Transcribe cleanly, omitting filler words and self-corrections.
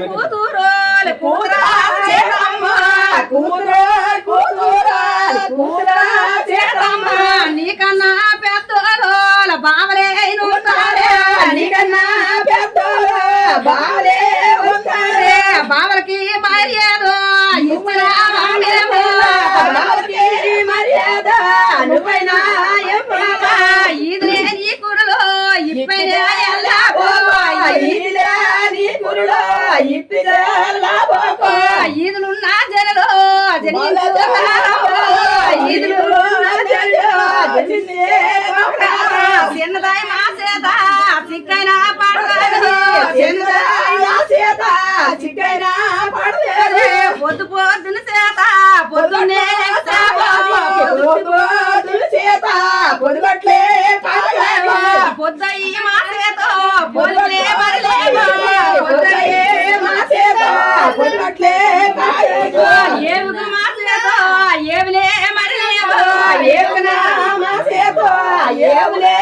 కూతురోలు కూతురా చేతమ్మ కూతురా చేతమ్మ నీకన్నా పెద్దోల బావలే ఉంటారే నీకన్నా పెద్దోల బావలే ఉంటారే బావలకి మర్యాద ఇచ్చిన బావలకి మర్యాద నువ్వైనా ఇదిలే నీ కురులో ఇప్పైనా ఎలా ఇదిలే నీ కురులో ఇప్పిదే ఈదులున్న జనలో చిన్నదాయి మా చేత చిక్కైనా పడలేదు చిక్కైనా పడలేదు పొద్దు పొద్దున చేత పొద్దున్నే చేత పొద్దుగట్లే పొద్దయి మా చేత పొద్దులే పొద్దయే మా చేత పొద్దుగట్లే ఏవుగు మా చేత ఏవులే మరలేవు ఏవునా మా చేత ఏవులే